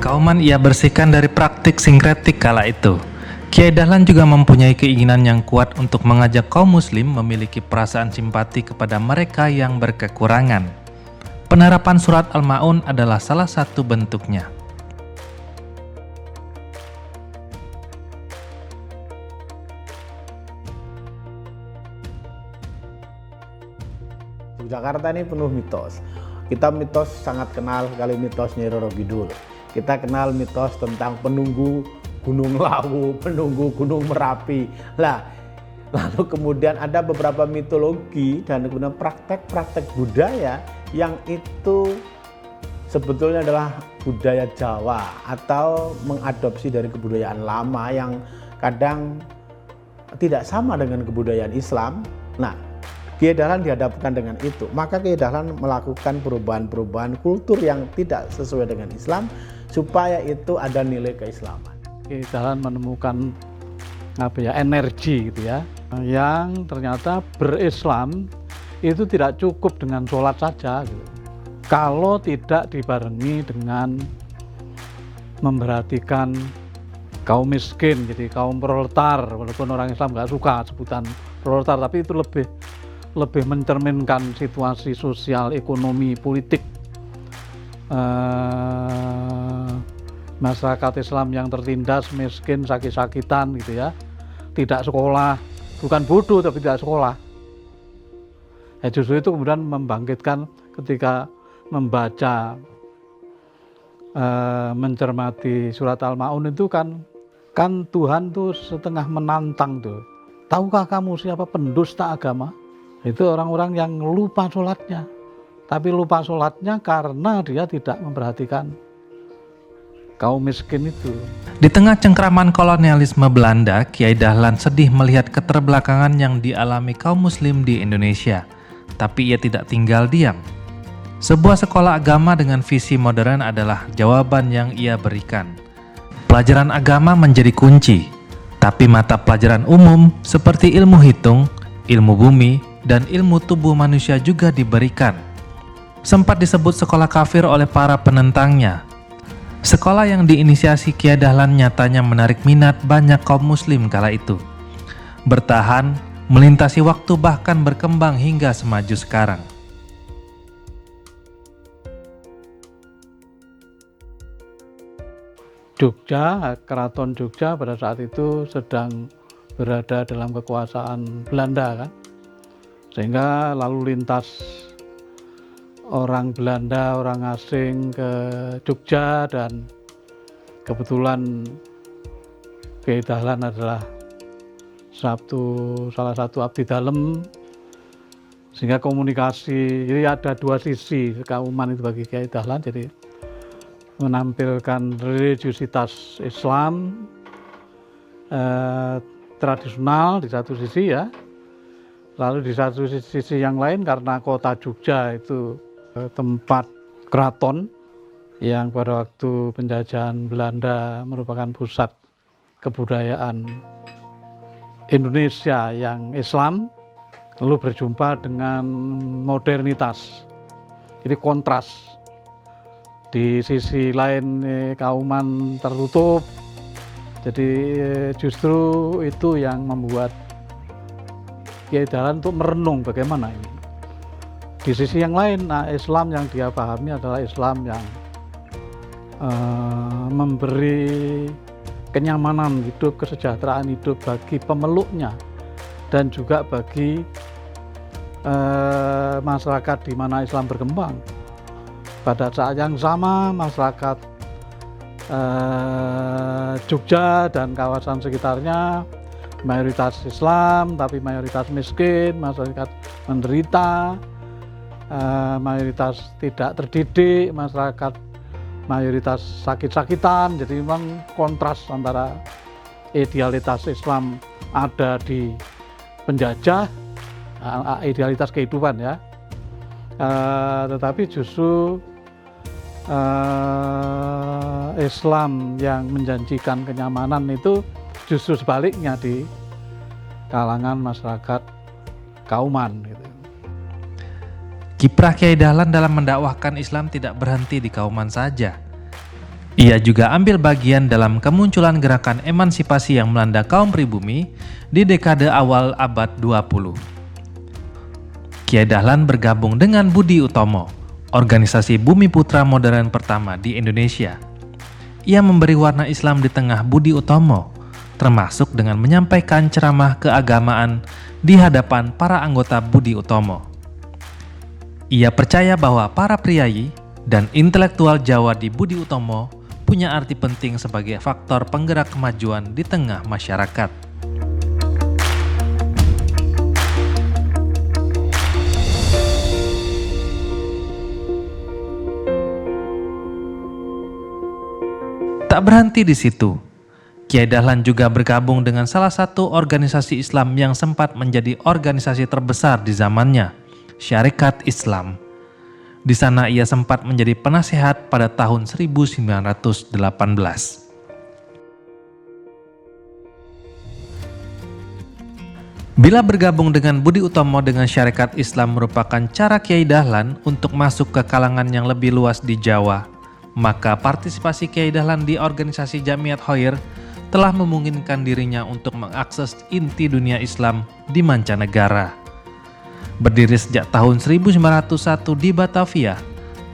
Kauman ia bersihkan dari praktik sinkretik kala itu. Kiai Dahlan juga mempunyai keinginan yang kuat untuk mengajak kaum muslim memiliki perasaan simpati kepada mereka yang berkekurangan. Penerapan surat Al-Ma'un adalah salah satu bentuknya. Jakarta ini penuh mitos. Kita mitos sangat kenal sekali mitos Nyi Roro Kidul. Kita kenal mitos tentang penunggu Gunung Lawu, penunggu Gunung Merapi. Lalu kemudian ada beberapa mitologi dan kemudian praktek-praktek budaya yang itu sebetulnya adalah budaya Jawa atau mengadopsi dari kebudayaan lama yang kadang tidak sama dengan kebudayaan Islam. Kiai Dahlan dihadapkan dengan itu, maka Kiai Dahlan melakukan perubahan-perubahan kultur yang tidak sesuai dengan Islam supaya itu ada nilai keislaman. Kiai Dahlan menemukan energi gitu ya, yang ternyata berislam itu tidak cukup dengan sholat saja gitu. Kalau tidak dibarengi dengan memperhatikan kaum miskin, jadi kaum proletar, walaupun orang Islam nggak suka sebutan proletar, tapi itu lebih mencerminkan situasi sosial, ekonomi, politik masyarakat Islam yang tertindas, miskin, sakit-sakitan gitu ya, tidak sekolah, bukan bodoh tapi tidak sekolah. Justru itu kemudian membangkitkan ketika membaca, mencermati surat Al-Ma'un itu kan Tuhan tuh setengah menantang tuh. Tahukah kamu siapa pendusta agama? Itu orang-orang yang lupa sholatnya. Tapi lupa sholatnya karena dia tidak memperhatikan kaum miskin itu. Di tengah cengkraman kolonialisme Belanda, Kiai Dahlan sedih melihat keterbelakangan yang dialami kaum muslim di Indonesia. Tapi ia tidak tinggal diam. Sebuah sekolah agama dengan visi modern adalah jawaban yang ia berikan. Pelajaran agama menjadi kunci, tapi mata pelajaran umum seperti ilmu hitung, ilmu bumi, dan ilmu tubuh manusia juga diberikan. Sempat disebut sekolah kafir oleh para penentangnya. Sekolah yang diinisiasi Kiai Dahlan nyatanya menarik minat banyak kaum muslim kala itu. Bertahan, melintasi waktu bahkan berkembang hingga semaju sekarang. Jogja, Keraton Jogja pada saat itu sedang berada dalam kekuasaan Belanda kan. Sehingga lalu lintas orang Belanda, orang asing ke Jogja, dan kebetulan Kiai Dahlan adalah salah satu abdi dalem, sehingga komunikasi, jadi ada dua sisi kauman itu bagi Kiai Dahlan, jadi menampilkan religiusitas Islam tradisional di satu sisi ya. Lalu di satu sisi yang lain karena kota Jogja itu tempat keraton yang pada waktu penjajahan Belanda merupakan pusat kebudayaan Indonesia yang Islam, lalu berjumpa dengan modernitas. Jadi kontras. Di sisi lain kauman tertutup, jadi justru itu yang membuat Kiai Dahlan untuk merenung bagaimana ini. Di sisi yang lain, Islam yang dia pahami adalah Islam yang memberi kenyamanan hidup, kesejahteraan hidup bagi pemeluknya dan juga bagi masyarakat di mana Islam berkembang. Pada saat yang sama, masyarakat Jogja dan kawasan sekitarnya mayoritas Islam, tapi mayoritas miskin, masyarakat menderita, mayoritas tidak terdidik, masyarakat mayoritas sakit-sakitan. Jadi memang kontras antara idealitas Islam ada di penjajah, idealitas kehidupan ya, tetapi justru Islam yang menjanjikan kenyamanan itu justru sebaliknya di kalangan masyarakat kauman gitu. Kiprah Kiai Dahlan dalam mendakwahkan Islam tidak berhenti di kauman saja. Ia juga ambil bagian dalam kemunculan gerakan emansipasi yang melanda kaum pribumi di dekade awal abad 20. Kiai Dahlan bergabung dengan Budi Utomo, organisasi Bumi Putra modern pertama di Indonesia. Ia memberi warna Islam di tengah Budi Utomo, termasuk dengan menyampaikan ceramah keagamaan di hadapan para anggota Budi Utomo. Ia percaya bahwa para priyayi dan intelektual Jawa di Budi Utomo punya arti penting sebagai faktor penggerak kemajuan di tengah masyarakat. Tak berhenti di situ, Kiai Dahlan juga bergabung dengan salah satu organisasi Islam yang sempat menjadi organisasi terbesar di zamannya, Syarikat Islam. Di sana ia sempat menjadi penasehat pada tahun 1918. Bila bergabung dengan Budi Utomo dengan Syarikat Islam merupakan cara Kiai Dahlan untuk masuk ke kalangan yang lebih luas di Jawa, maka partisipasi Kiai Dahlan di organisasi Jamiat Khoir telah memungkinkan dirinya untuk mengakses inti dunia Islam di mancanegara. Berdiri sejak tahun 1901 di Batavia,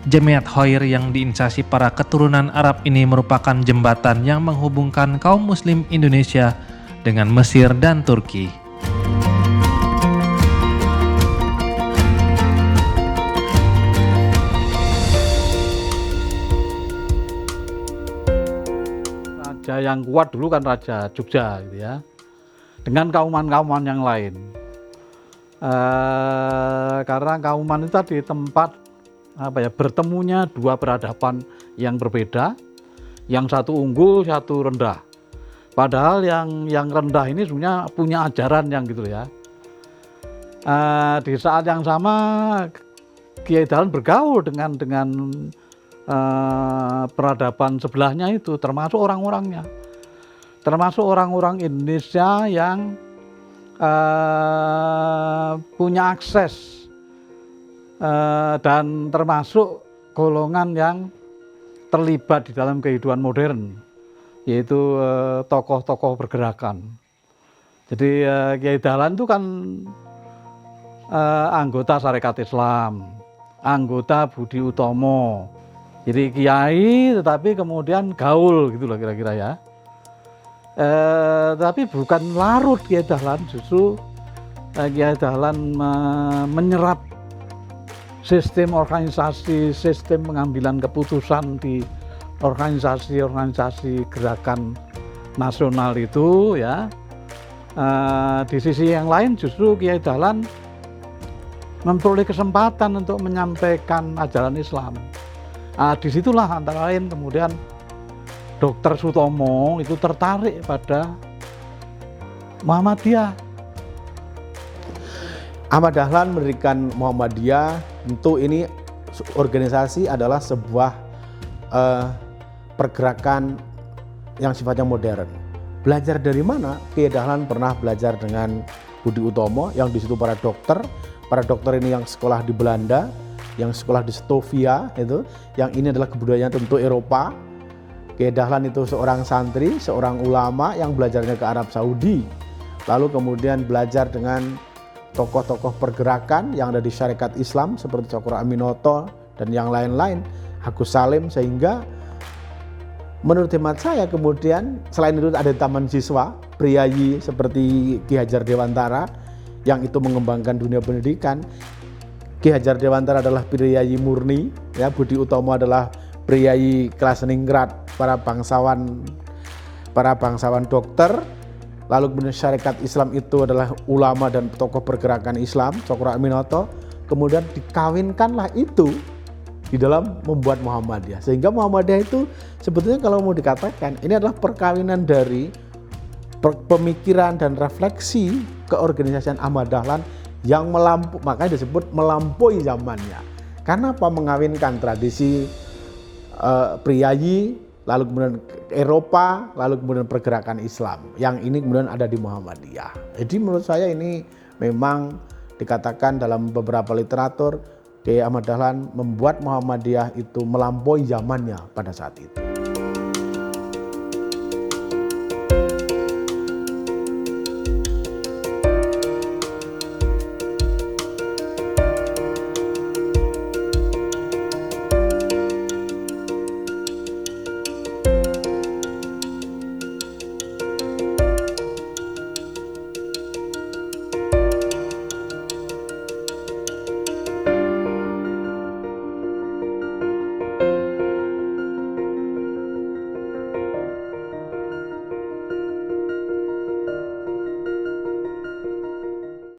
Jamiat Khoir yang diinisiasi para keturunan Arab ini merupakan jembatan yang menghubungkan kaum muslim Indonesia dengan Mesir dan Turki. Raja yang kuat dulu kan Raja Jogja gitu ya, dengan kauman-kauman yang lain. Karena kauman itu tadi tempat bertemunya dua peradaban yang berbeda, yang satu unggul, satu rendah. Padahal yang rendah ini sebenarnya punya ajaran yang gitu ya. Di saat yang sama Kiai Dahlan bergaul dengan peradaban sebelahnya itu, termasuk orang-orangnya, termasuk orang-orang Indonesia yang punya akses dan termasuk golongan yang terlibat di dalam kehidupan modern, yaitu tokoh-tokoh pergerakan. Jadi Kiai Dahlan itu kan anggota Syarikat Islam, anggota Budi Utomo. Jadi kiai tetapi kemudian gaul gitu loh kira-kira ya. Tapi bukan larut Kiai Dahlan, justru Kiai Dahlan menyerap sistem organisasi, sistem pengambilan keputusan di organisasi-organisasi gerakan nasional itu ya. Di sisi yang lain justru Kiai Dahlan memperoleh kesempatan untuk menyampaikan ajaran Islam. Disitulah antara lain kemudian Dr. Sutomo itu tertarik pada Muhammadiyah. Ahmad Dahlan mendirikan Muhammadiyah, tentu ini organisasi adalah sebuah pergerakan yang sifatnya modern. Belajar dari mana? Kiai Dahlan pernah belajar dengan Budi Utomo yang di situ para dokter ini yang sekolah di Belanda, yang sekolah di Stovia itu, yang ini adalah kebudayaan tentu Eropa. Kiai Dahlan itu seorang santri, seorang ulama yang belajarnya ke Arab Saudi. Lalu kemudian belajar dengan tokoh-tokoh pergerakan yang ada di Syarikat Islam seperti Cokro Aminoto dan yang lain-lain, Agus Salim, sehingga menurut hemat saya kemudian selain itu ada taman siswa, priyayi seperti Ki Hajar Dewantara yang itu mengembangkan dunia pendidikan. Ki Hajar Dewantara adalah priyayi murni, ya, Budi Utomo adalah priyayi kelas ningrat, para bangsawan dokter. Lalu kemudian Syarikat Islam itu adalah ulama dan tokoh pergerakan Islam, Cokro Aminoto. Kemudian dikawinkanlah itu di dalam membuat Muhammadiyah. Sehingga Muhammadiyah itu sebetulnya kalau mau dikatakan ini adalah perkawinan dari pemikiran dan refleksi keorganisasian Ahmad Dahlan yang makanya disebut melampaui zamannya. Karena apa? Mengawinkan tradisi priyayi, lalu kemudian Eropa, lalu kemudian pergerakan Islam. Yang ini kemudian ada di Muhammadiyah. Jadi menurut saya ini memang dikatakan dalam beberapa literatur, Kiai Ahmad Dahlan membuat Muhammadiyah itu melampaui zamannya pada saat itu.